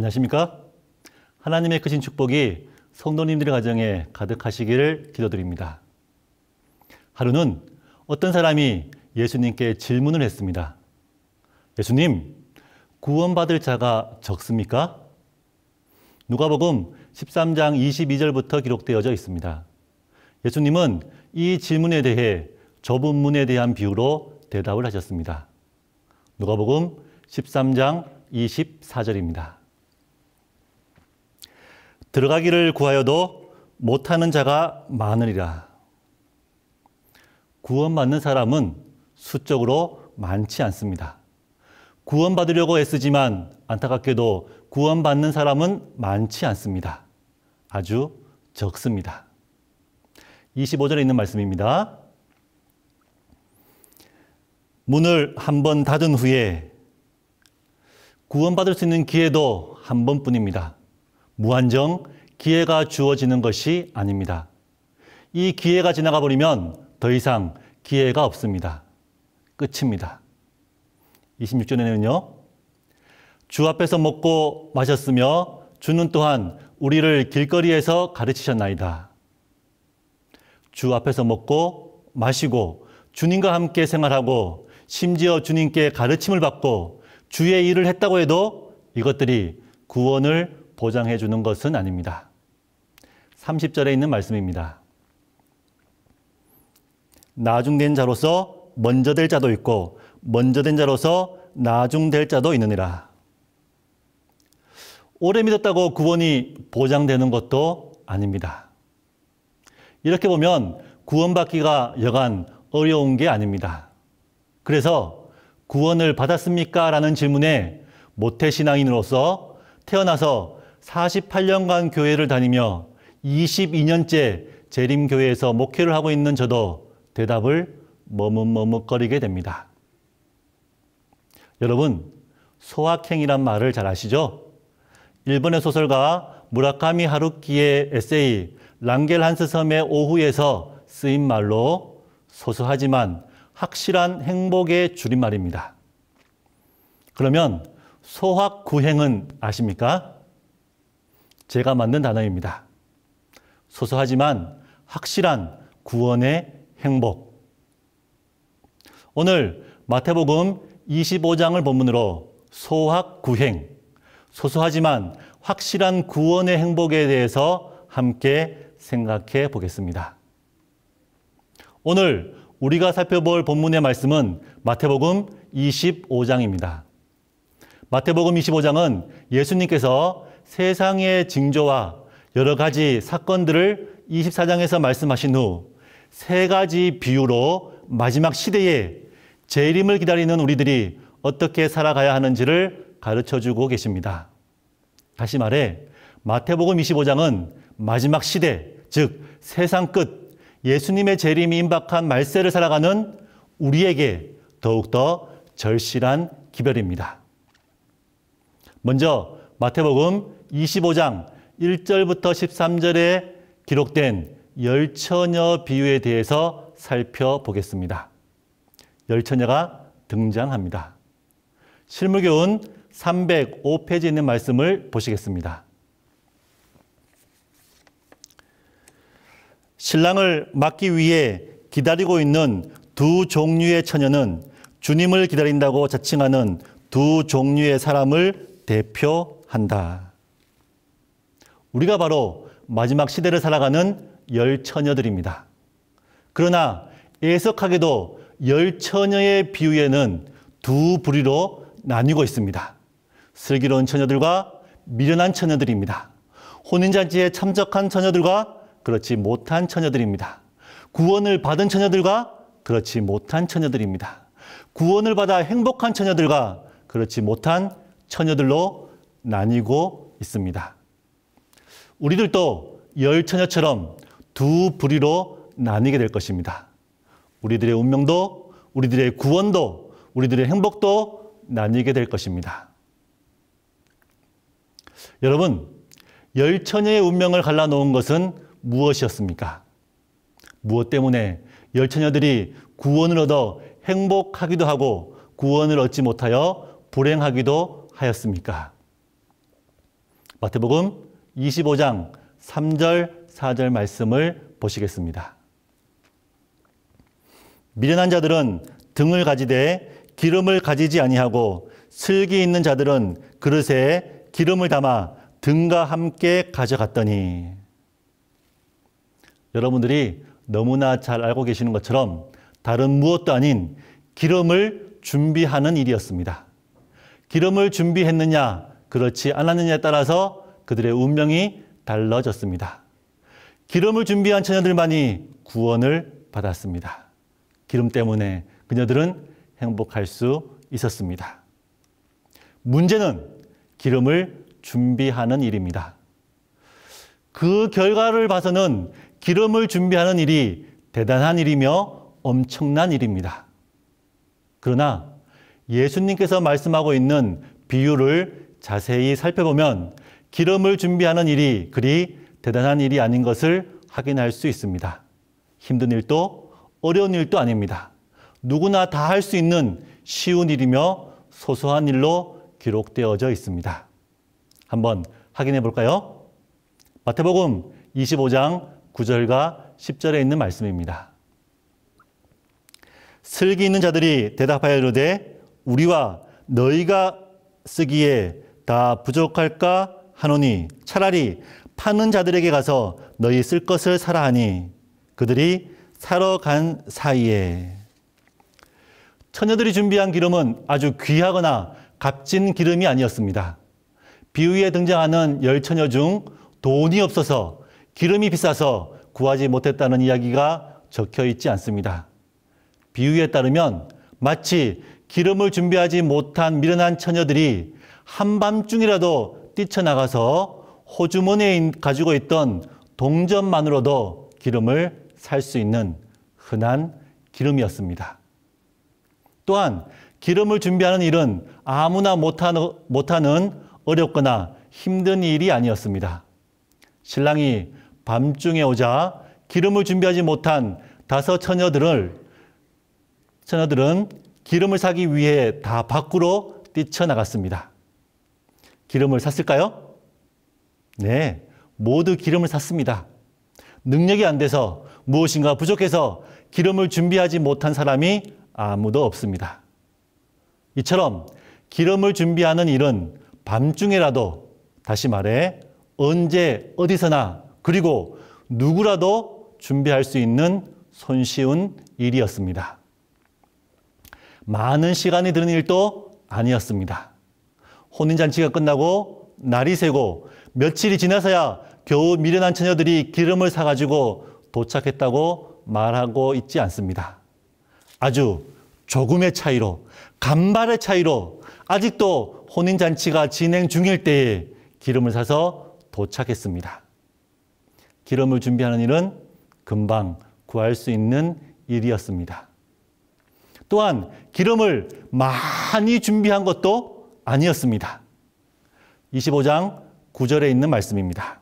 안녕하십니까? 하나님의 크신 축복이 성도님들의 가정에 가득하시기를 기도드립니다. 하루는 어떤 사람이 예수님께 질문을 했습니다. 예수님, 구원받을 자가 적습니까? 누가복음 13장 22절부터 기록되어져 있습니다. 예수님은 이 질문에 대해 좁은 문에 대한 비유로 대답을 하셨습니다. 누가복음 13장 24절입니다. 들어가기를 구하여도 못하는 자가 많으리라. 구원받는 사람은 수적으로 많지 않습니다. 구원받으려고 애쓰지만 안타깝게도 구원받는 사람은 많지 않습니다. 아주 적습니다. 25절에 있는 말씀입니다. 문을 한 번 닫은 후에 구원받을 수 있는 기회도 한 번뿐입니다. 무한정 기회가 주어지는 것이 아닙니다. 이 기회가 지나가 버리면 더 이상 기회가 없습니다. 끝입니다. 26절에는요. 주 앞에서 먹고 마셨으며 주는 또한 우리를 길거리에서 가르치셨나이다. 주 앞에서 먹고 마시고 주님과 함께 생활하고 심지어 주님께 가르침을 받고 주의 일을 했다고 해도 이것들이 구원을 보장해 주는 것은 아닙니다. 30절에 있는 말씀입니다. 나중된 자로서 먼저 될 자도 있고 먼저 된 자로서 나중될 자도 있느니라. 오래 믿었다고 구원이 보장되는 것도 아닙니다. 이렇게 보면 구원받기가 여간 어려운 게 아닙니다. 그래서 구원을 받았습니까? 라는 질문에 모태신앙인으로서 태어나서 48년간 교회를 다니며 22년째 재림교회에서 목회를 하고 있는 저도 대답을 머뭇머뭇거리게 됩니다. 여러분, 소확행이란 말을 잘 아시죠? 일본의 소설가 무라카미 하루키의 에세이 랑겔한스 섬의 오후에서 쓰인 말로 소소하지만 확실한 행복의 줄임말입니다. 그러면 소확구행은 아십니까? 제가 만든 단어입니다. 소소하지만 확실한 구원의 행복. 오늘 마태복음 25장을 본문으로 소확구행, 소소하지만 확실한 구원의 행복에 대해서 함께 생각해 보겠습니다. 오늘 우리가 살펴볼 본문의 말씀은 마태복음 25장입니다. 마태복음 25장은 예수님께서 세상의 징조와 여러 가지 사건들을 24장에서 말씀하신 후 세 가지 비유로 마지막 시대에 재림을 기다리는 우리들이 어떻게 살아가야 하는지를 가르쳐주고 계십니다. 다시 말해 마태복음 25장은 마지막 시대, 즉 세상 끝, 예수님의 재림이 임박한 말세를 살아가는 우리에게 더욱더 절실한 기별입니다. 먼저 마태복음 25장 1절부터 13절에 기록된 열처녀 비유에 대해서 살펴보겠습니다. 열처녀가 등장합니다. 실무교훈 305페이지에 있는 말씀을 보시겠습니다. 신랑을 맞기 위해 기다리고 있는 두 종류의 처녀는 주님을 기다린다고 자칭하는 두 종류의 사람을 대표한다. 우리가 바로 마지막 시대를 살아가는 열처녀들입니다. 그러나 애석하게도 열처녀의 비유에는 두 부류로 나뉘고 있습니다. 슬기로운 처녀들과 미련한 처녀들입니다. 혼인잔치에 참석한 처녀들과 그렇지 못한 처녀들입니다. 구원을 받은 처녀들과 그렇지 못한 처녀들입니다. 구원을 받아 행복한 처녀들과 그렇지 못한 처녀들로 나뉘고 있습니다. 우리들도 열처녀처럼 두 부류로 나뉘게 될 것입니다. 우리들의 운명도, 우리들의 구원도, 우리들의 행복도 나뉘게 될 것입니다. 여러분, 열처녀의 운명을 갈라놓은 것은 무엇이었습니까? 무엇 때문에 열처녀들이 구원을 얻어 행복하기도 하고 구원을 얻지 못하여 불행하기도 하였습니까? 마태복음 25장 3절, 4절 말씀을 보시겠습니다. 미련한 자들은 등을 가지되 기름을 가지지 아니하고 슬기 있는 자들은 그릇에 기름을 담아 등과 함께 가져갔더니. 여러분들이 너무나 잘 알고 계시는 것처럼 다른 무엇도 아닌 기름을 준비하는 일이었습니다. 기름을 준비했느냐, 그렇지 않았느냐에 따라서 그들의 운명이 달라졌습니다. 기름을 준비한 처녀들만이 구원을 받았습니다. 기름 때문에 그녀들은 행복할 수 있었습니다. 문제는 기름을 준비하는 일입니다. 그 결과를 봐서는 기름을 준비하는 일이 대단한 일이며 엄청난 일입니다. 그러나 예수님께서 말씀하고 있는 비유를 자세히 살펴보면 기름을 준비하는 일이 그리 대단한 일이 아닌 것을 확인할 수 있습니다. 힘든 일도 어려운 일도 아닙니다. 누구나 다 할 수 있는 쉬운 일이며 소소한 일로 기록되어져 있습니다. 한번 확인해 볼까요? 마태복음 25장 9절과 10절에 있는 말씀입니다. 슬기 있는 자들이 대답하여 이르되 우리와 너희가 쓰기에 다 부족할까 하노니 차라리 파는 자들에게 가서 너희 쓸 것을 사라 하니 그들이 사러 간 사이에. 처녀들이 준비한 기름은 아주 귀하거나 값진 기름이 아니었습니다. 비유에 등장하는 10처녀 중 돈이 없어서 기름이 비싸서 구하지 못했다는 이야기가 적혀 있지 않습니다. 비유에 따르면 마치 기름을 준비하지 못한 미련한 처녀들이 한밤중이라도 뛰쳐나가서 호주머니에 가지고 있던 동전만으로도 기름을 살 수 있는 흔한 기름이었습니다. 또한 기름을 준비하는 일은 아무나 못하는 어렵거나 힘든 일이 아니었습니다. 신랑이 밤중에 오자 기름을 준비하지 못한 5 처녀들은 기름을 사기 위해 다 밖으로 뛰쳐나갔습니다. 기름을 샀을까요? 네, 모두 기름을 샀습니다. 능력이 안 돼서 무엇인가 부족해서 기름을 준비하지 못한 사람이 아무도 없습니다. 이처럼 기름을 준비하는 일은 밤중에라도, 다시 말해 언제 어디서나 그리고 누구라도 준비할 수 있는 손쉬운 일이었습니다. 많은 시간이 드는 일도 아니었습니다. 혼인잔치가 끝나고 날이 새고 며칠이 지나서야 겨우 미련한 처녀들이 기름을 사가지고 도착했다고 말하고 있지 않습니다. 아주 조금의 차이로, 간발의 차이로 아직도 혼인잔치가 진행 중일 때에 기름을 사서 도착했습니다. 기름을 준비하는 일은 금방 구할 수 있는 일이었습니다. 또한 기름을 많이 준비한 것도 아니었습니다. 25장 9절에 있는 말씀입니다.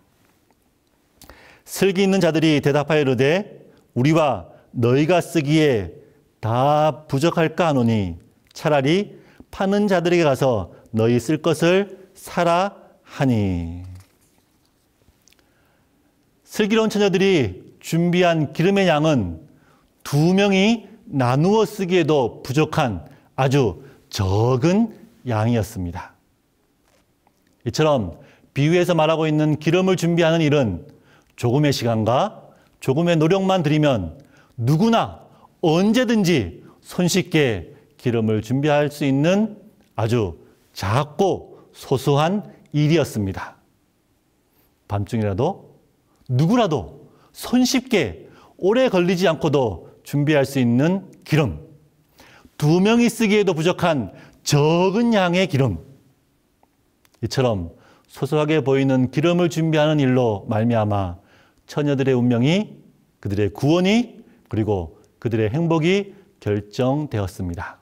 슬기 있는 자들이 대답하여 이르되 우리와 너희가 쓰기에 다 부족할까 하노니 차라리 파는 자들에게 가서 너희 쓸 것을 사라 하니. 슬기로운 처녀들이 준비한 기름의 양은 2명이 나누어 쓰기에도 부족한 아주 적은 양이었습니다. 이처럼 비유에서 말하고 있는 기름을 준비하는 일은 조금의 시간과 조금의 노력만 들이면 누구나 언제든지 손쉽게 기름을 준비할 수 있는 아주 작고 소소한 일이었습니다. 밤중이라도 누구라도 손쉽게 오래 걸리지 않고도 준비할 수 있는 기름, 2명이 쓰기에도 부족한 적은 양의 기름. 이처럼 소소하게 보이는 기름을 준비하는 일로 말미암아 처녀들의 운명이, 그들의 구원이, 그리고 그들의 행복이 결정되었습니다.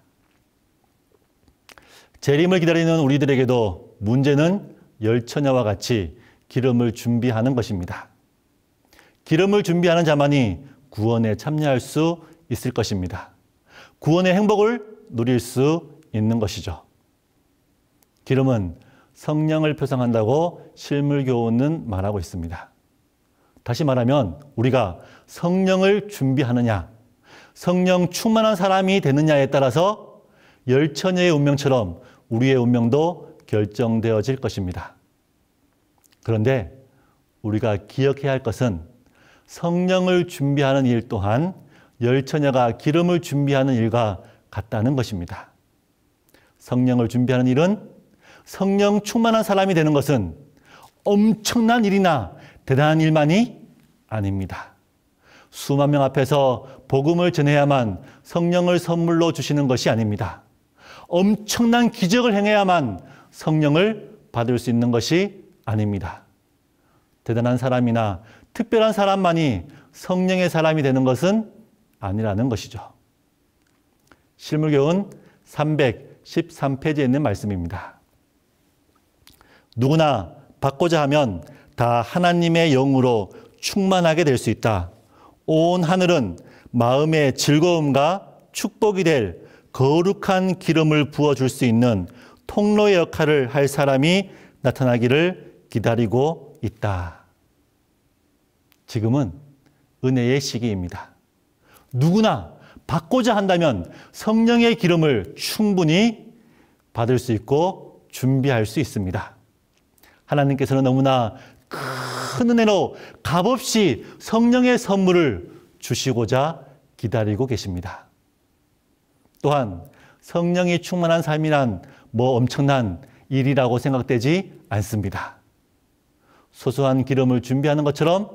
재림을 기다리는 우리들에게도 문제는 10처녀와 같이 기름을 준비하는 것입니다. 기름을 준비하는 자만이 구원에 참여할 수 있을 것입니다. 구원의 행복을 누릴 수 있는 것이죠. 기름은 성령을 표상한다고 실물교훈은 말하고 있습니다. 다시 말하면 우리가 성령을 준비하느냐, 성령 충만한 사람이 되느냐에 따라서 열처녀의 운명처럼 우리의 운명도 결정되어질 것입니다. 그런데 우리가 기억해야 할 것은 성령을 준비하는 일 또한 열처녀가 기름을 준비하는 일과 같다는 것입니다. 성령을 준비하는 일은 성령 충만한 사람이 되는 것은 엄청난 일이나 대단한 일만이 아닙니다. 수만 명 앞에서 복음을 전해야만 성령을 선물로 주시는 것이 아닙니다. 엄청난 기적을 행해야만 성령을 받을 수 있는 것이 아닙니다. 대단한 사람이나 특별한 사람만이 성령의 사람이 되는 것은 아니라는 것이죠. 실물교훈 313페이지에 있는 말씀입니다. 누구나 받고자 하면 다 하나님의 영으로 충만하게 될 수 있다. 온 하늘은 마음의 즐거움과 축복이 될 거룩한 기름을 부어줄 수 있는 통로의 역할을 할 사람이 나타나기를 기다리고 있다. 지금은 은혜의 시기입니다. 누구나 받고자 한다면 성령의 기름을 충분히 받을 수 있고 준비할 수 있습니다. 하나님께서는 너무나 큰 은혜로 값없이 성령의 선물을 주시고자 기다리고 계십니다. 또한 성령이 충만한 삶이란 뭐 엄청난 일이라고 생각되지 않습니다. 소소한 기름을 준비하는 것처럼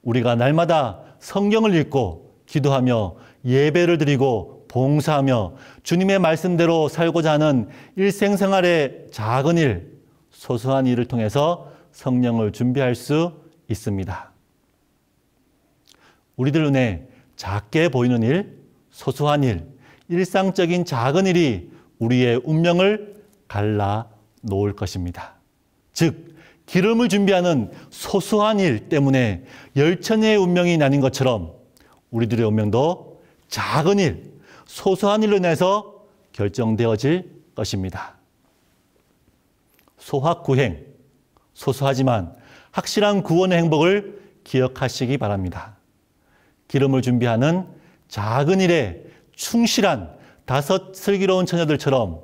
우리가 날마다 성경을 읽고 기도하며 예배를 드리고 봉사하며 주님의 말씀대로 살고자 하는 일생생활의 작은 일, 소소한 일을 통해서 성령을 준비할 수 있습니다. 우리들 눈에 작게 보이는 일, 소소한 일, 일상적인 작은 일이 우리의 운명을 갈라 놓을 것입니다. 즉, 기름을 준비하는 소소한 일 때문에 열처녀의 운명이 나뉜 것처럼 우리들의 운명도 작은 일, 소소한 일로 인해서 결정되어질 것입니다. 소확구행, 소소하지만 확실한 구원의 행복을 기억하시기 바랍니다. 기름을 준비하는 작은 일에 충실한 5 슬기로운 처녀들처럼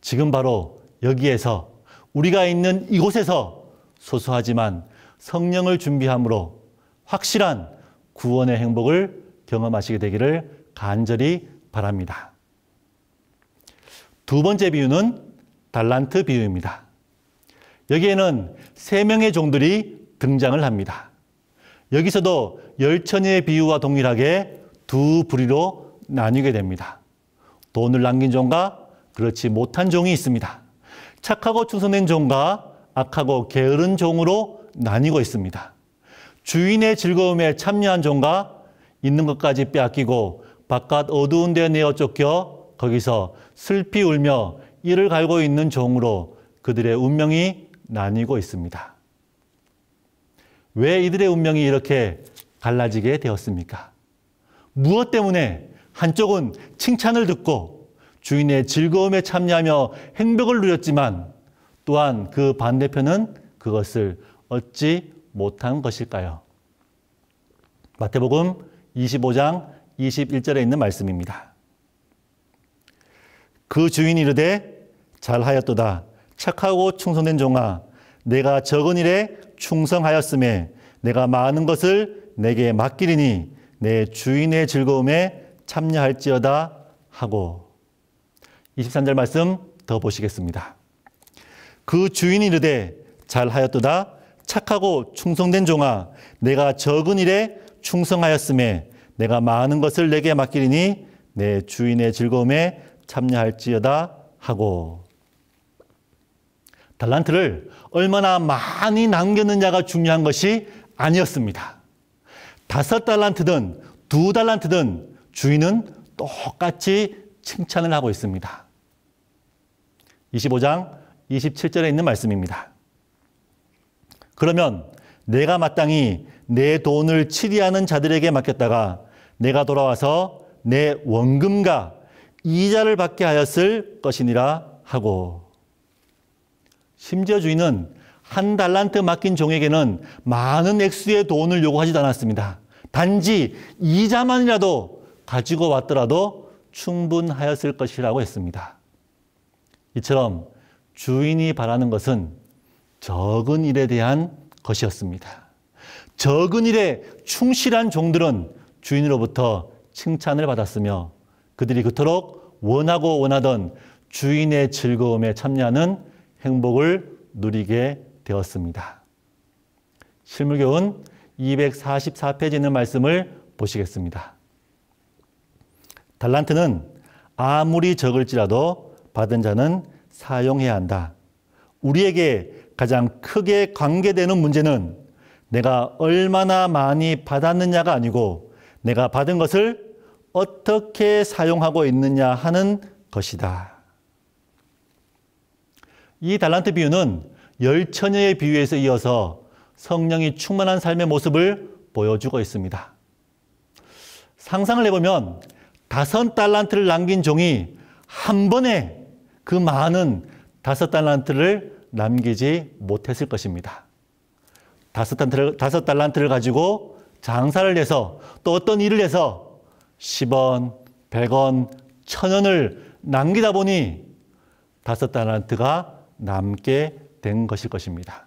지금 바로 여기에서 우리가 있는 이곳에서 소소하지만 성령을 준비함으로 확실한 구원의 행복을 경험하시게 되기를 간절히 바랍니다. 두 번째 비유는 달란트 비유입니다. 여기에는 3명의 종들이 등장을 합니다. 여기서도 열처녀의 비유와 동일하게 두 부류로 나뉘게 됩니다. 돈을 남긴 종과 그렇지 못한 종이 있습니다. 착하고 충성된 종과 악하고 게으른 종으로 나뉘고 있습니다. 주인의 즐거움에 참여한 종과 있는 것까지 빼앗기고 바깥 어두운 데 내어 쫓겨 거기서 슬피 울며 이를 갈고 있는 종으로 그들의 운명이 나뉘고 있습니다. 왜 이들의 운명이 이렇게 갈라지게 되었습니까? 무엇 때문에 한쪽은 칭찬을 듣고 주인의 즐거움에 참여하며 행복을 누렸지만 또한 그 반대편은 그것을 얻지 못한 것일까요? 마태복음 25장 21절에 있는 말씀입니다. 그 주인이 이르되 잘하였도다 착하고 충성된 종아 내가 적은 일에 충성하였음에 내가 많은 것을 내게 맡기리니 내 주인의 즐거움에 참여할지어다 하고 23절 말씀 더 보시겠습니다. 그 주인이 이르되 잘하였도다 착하고 충성된 종아 내가 적은 일에 충성하였음에 내가 많은 것을 내게 맡기리니 내 주인의 즐거움에 참여할지어다 하고 달란트를 얼마나 많이 남겼느냐가 중요한 것이 아니었습니다. 5달란트든 2달란트든 주인은 똑같이 칭찬을 하고 있습니다. 25장 27절에 있는 말씀입니다. 그러면 내가 마땅히 내 돈을 치리하는 자들에게 맡겼다가 내가 돌아와서 내 원금과 이자를 받게 하였을 것이니라 하고 심지어 주인은 한 달란트 맡긴 종에게는 많은 액수의 돈을 요구하지도 않았습니다. 단지 이자만이라도 가지고 왔더라도 충분하였을 것이라고 했습니다. 이처럼 주인이 바라는 것은 적은 일에 대한 것이었습니다. 적은 일에 충실한 종들은 주인으로부터 칭찬을 받았으며 그들이 그토록 원하던 주인의 즐거움에 참여하는 행복을 누리게 되었습니다. 실물교훈 244페이지에 있는 말씀을 보시겠습니다. 달란트는 아무리 적을지라도 받은 자는 사용해야 한다. 우리에게 가장 크게 관계되는 문제는 내가 얼마나 많이 받았느냐가 아니고 내가 받은 것을 어떻게 사용하고 있느냐 하는 것이다. 이 달란트 비유는 열처녀의 비유에서 이어서 성령이 충만한 삶의 모습을 보여주고 있습니다. 상상을 해보면 5달란트를 남긴 종이 한 번에 그 많은 5달란트를 남기지 못했을 것입니다. 5달란트를 가지고 장사를 해서 또 어떤 일을 해서 10원, 100원, 1000원을 남기다 보니 5달란트가 남게 된 것일 것입니다.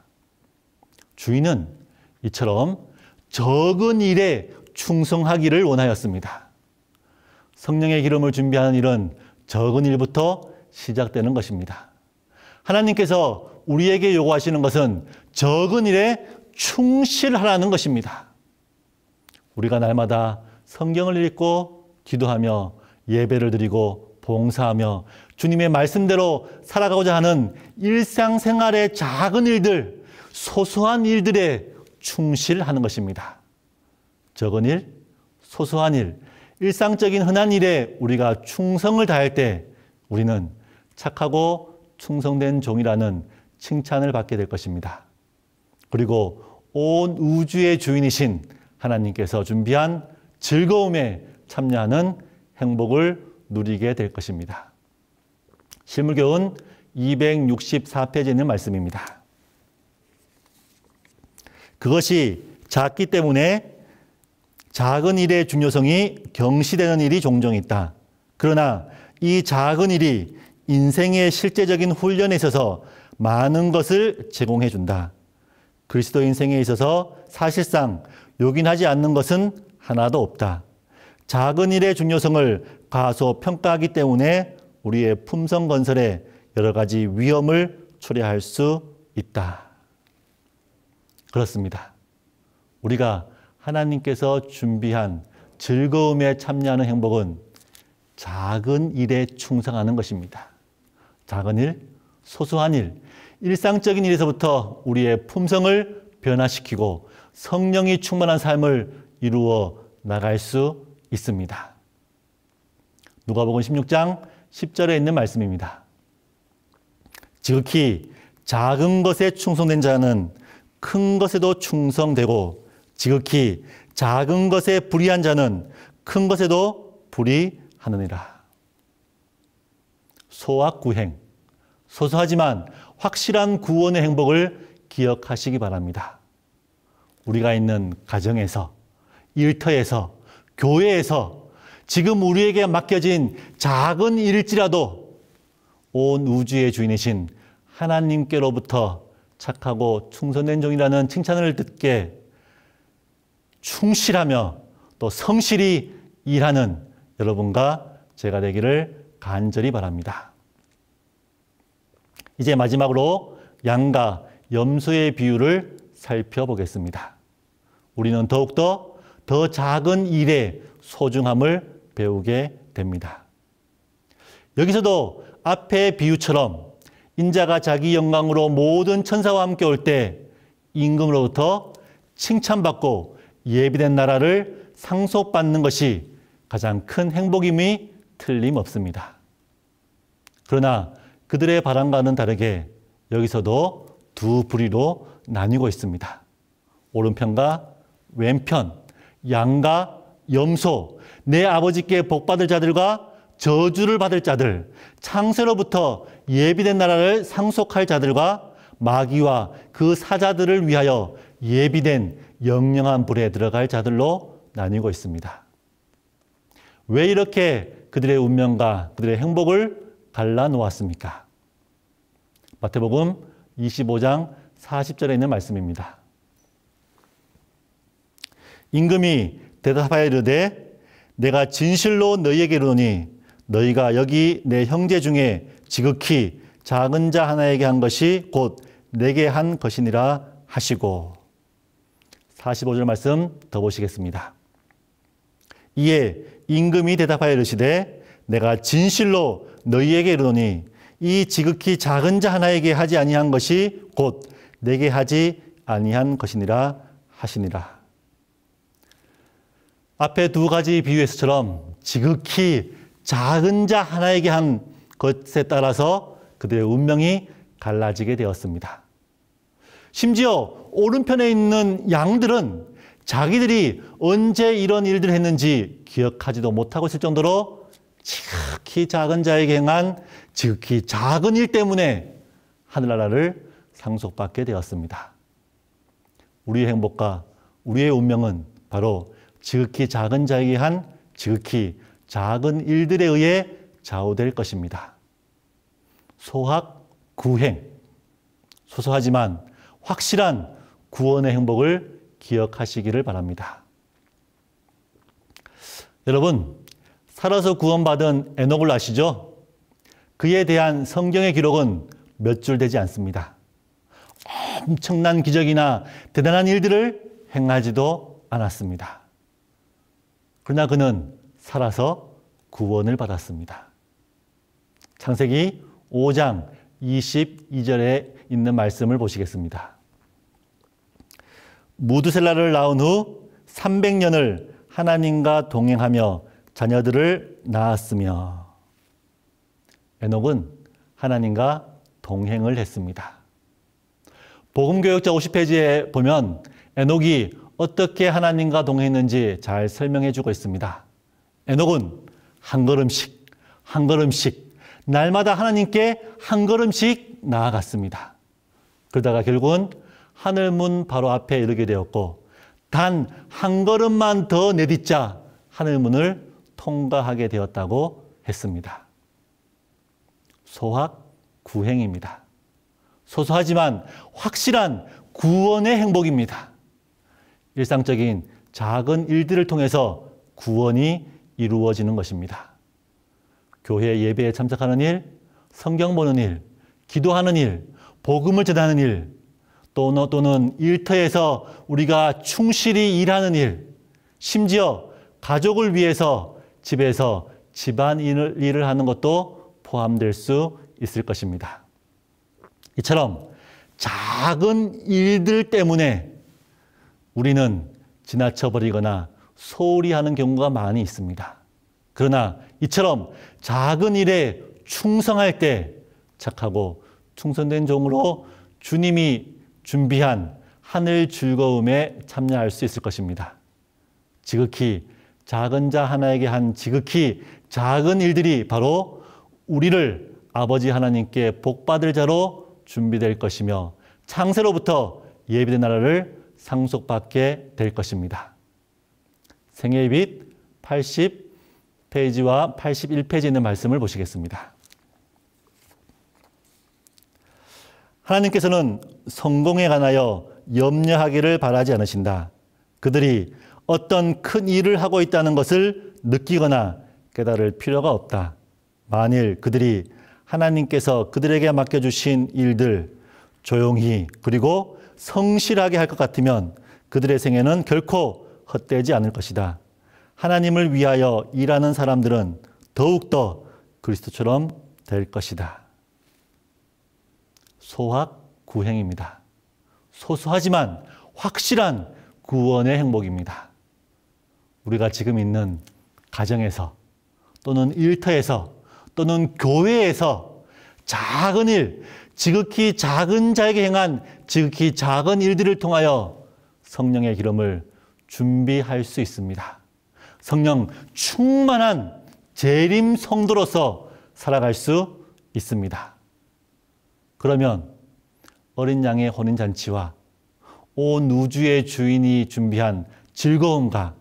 주인은 이처럼 적은 일에 충성하기를 원하였습니다. 성령의 기름을 준비하는 일은 적은 일부터 시작되는 것입니다. 하나님께서 우리에게 요구하시는 것은 적은 일에 충실하라는 것입니다. 우리가 날마다 성경을 읽고 기도하며 예배를 드리고 봉사하며 주님의 말씀대로 살아가고자 하는 일상생활의 작은 일들, 소소한 일들에 충실하는 것입니다. 적은 일, 소소한 일, 일상적인 흔한 일에 우리가 충성을 다할 때 우리는 착하고 충성된 종이라는 칭찬을 받게 될 것입니다. 그리고 온 우주의 주인이신 하나님께서 준비한 즐거움에 참여하는 행복을 누리게 될 것입니다. 실물교훈 264페이지에 있는 말씀입니다. 그것이 작기 때문에 작은 일의 중요성이 경시되는 일이 종종 있다. 그러나 이 작은 일이 인생의 실제적인 훈련에 있어서 많은 것을 제공해 준다. 그리스도 인생에 있어서 사실상 요긴하지 않는 것은 하나도 없다. 작은 일의 중요성을 과소평가하기 때문에 우리의 품성 건설에 여러 가지 위험을 초래할 수 있다. 그렇습니다. 우리가 하나님께서 준비한 즐거움에 참여하는 행복은 작은 일에 충성하는 것입니다. 작은 일, 소소한 일, 일상적인 일에서부터 우리의 품성을 변화시키고 성령이 충만한 삶을 이루어 나갈 수 있습니다. 누가복음 16장 10절에 있는 말씀입니다. 지극히 작은 것에 충성된 자는 큰 것에도 충성되고 지극히 작은 것에 불의한 자는 큰 것에도 불의하느니라. 소확구행, 소소하지만 확실한 구원의 행복을 기억하시기 바랍니다. 우리가 있는 가정에서, 일터에서, 교회에서 지금 우리에게 맡겨진 작은 일일지라도 온 우주의 주인이신 하나님께로부터 착하고 충성된 종이라는 칭찬을 듣게 충실하며 또 성실히 일하는 여러분과 제가 되기를 간절히 바랍니다. 이제 마지막으로 양과 염소의 비유를 살펴보겠습니다. 우리는 더욱더 더 작은 일의 소중함을 배우게 됩니다. 여기서도 앞의 비유처럼 인자가 자기 영광으로 모든 천사와 함께 올 때 임금으로부터 칭찬받고 예비된 나라를 상속받는 것이 가장 큰 행복임이 틀림없습니다. 그러나 그들의 바람과는 다르게 여기서도 두 부류로 나뉘고 있습니다. 오른편과 왼편, 양과 염소, 내 아버지께 복받을 자들과 저주를 받을 자들, 창세로부터 예비된 나라를 상속할 자들과 마귀와 그 사자들을 위하여 예비된 영영한 불에 들어갈 자들로 나뉘고 있습니다. 왜 이렇게 그들의 운명과 그들의 행복을 갈라놓았습니까? 마태복음 25장 40절에 있는 말씀입니다. 임금이 대답하여 이르되 내가 진실로 너희에게 이르노니 너희가 여기 내 형제 중에 지극히 작은 자 하나에게 한 것이 곧 내게 한 것이니라 하시고 45절 말씀 더 보시겠습니다. 이에 임금이 대답하여 이르시되 내가 진실로 너희에게 이르노니 이 지극히 작은 자 하나에게 하지 아니한 것이 곧 내게 하지 아니한 것이니라 하시니라. 앞에 두 가지 비유에서처럼 지극히 작은 자 하나에게 한 것에 따라서 그들의 운명이 갈라지게 되었습니다. 심지어 오른편에 있는 양들은 자기들이 언제 이런 일들을 했는지 기억하지도 못하고 있을 정도로 지극히 작은 자에게 행한 지극히 작은 일 때문에 하늘나라를 상속받게 되었습니다. 우리의 행복과 우리의 운명은 바로 지극히 작은 자에게 한 지극히 작은 일들에 의해 좌우될 것입니다. 소학, 구행, 소소하지만 확실한 구원의 행복을 기억하시기를 바랍니다. 여러분, 살아서 구원받은 에녹을 아시죠? 그에 대한 성경의 기록은 몇 줄 되지 않습니다. 엄청난 기적이나 대단한 일들을 행하지도 않았습니다. 그러나 그는 살아서 구원을 받았습니다. 창세기 5장 22절에 있는 말씀을 보시겠습니다. 무드셀라를 낳은 후 300년을 하나님과 동행하며 자녀들을 낳았으며 에녹은 하나님과 동행을 했습니다. 복음교역자 50페이지에 보면 에녹이 어떻게 하나님과 동행했는지 잘 설명해 주고 있습니다. 에녹은 한 걸음씩 한 걸음씩 날마다 하나님께 한 걸음씩 나아갔습니다. 그러다가 결국은 하늘문 바로 앞에 이르게 되었고 단 한 걸음만 더 내딛자 하늘문을 통과하게 되었다고 했습니다. 소학 구행입니다. 소소하지만 확실한 구원의 행복입니다. 일상적인 작은 일들을 통해서 구원이 이루어지는 것입니다. 교회 예배에 참석하는 일, 성경 보는 일, 기도하는 일, 복음을 전하는 일, 또는 일터에서 우리가 충실히 일하는 일, 심지어 가족을 위해서 집에서 집안일을 하는 것도 포함될 수 있을 것입니다. 이처럼 작은 일들 때문에 우리는 지나쳐버리거나 소홀히 하는 경우가 많이 있습니다. 그러나 이처럼 작은 일에 충성할 때 착하고 충성된 종으로 주님이 준비한 하늘 즐거움에 참여할 수 있을 것입니다. 지극히 작은 자 하나에게 한 지극히 작은 일들이 바로 우리를 아버지 하나님께 복받을 자로 준비될 것이며 창세로부터 예비된 나라를 상속받게 될 것입니다. 생애의 빛 80페이지와 81페이지에 있는 말씀을 보시겠습니다. 하나님께서는 성공에 관하여 염려하기를 바라지 않으신다. 그들이 어떤 큰 일을 하고 있다는 것을 느끼거나 깨달을 필요가 없다. 만일 그들이 하나님께서 그들에게 맡겨주신 일들 조용히 그리고 성실하게 할 것 같으면 그들의 생애는 결코 헛되지 않을 것이다. 하나님을 위하여 일하는 사람들은 더욱더 그리스도처럼 될 것이다. 소학 구행입니다. 소소하지만 확실한 구원의 행복입니다. 우리가 지금 있는 가정에서 또는 일터에서 또는 교회에서 작은 일, 지극히 작은 자에게 행한 지극히 작은 일들을 통하여 성령의 기름을 준비할 수 있습니다. 성령 충만한 재림 성도로서 살아갈 수 있습니다. 그러면 어린 양의 혼인잔치와 온 우주의 주인이 준비한 즐거움과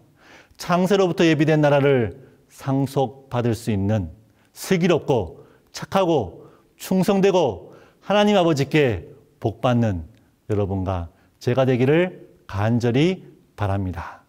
창세로부터 예비된 나라를 상속받을 수 있는 슬기롭고 착하고 충성되고 하나님 아버지께 복받는 여러분과 제가 되기를 간절히 바랍니다.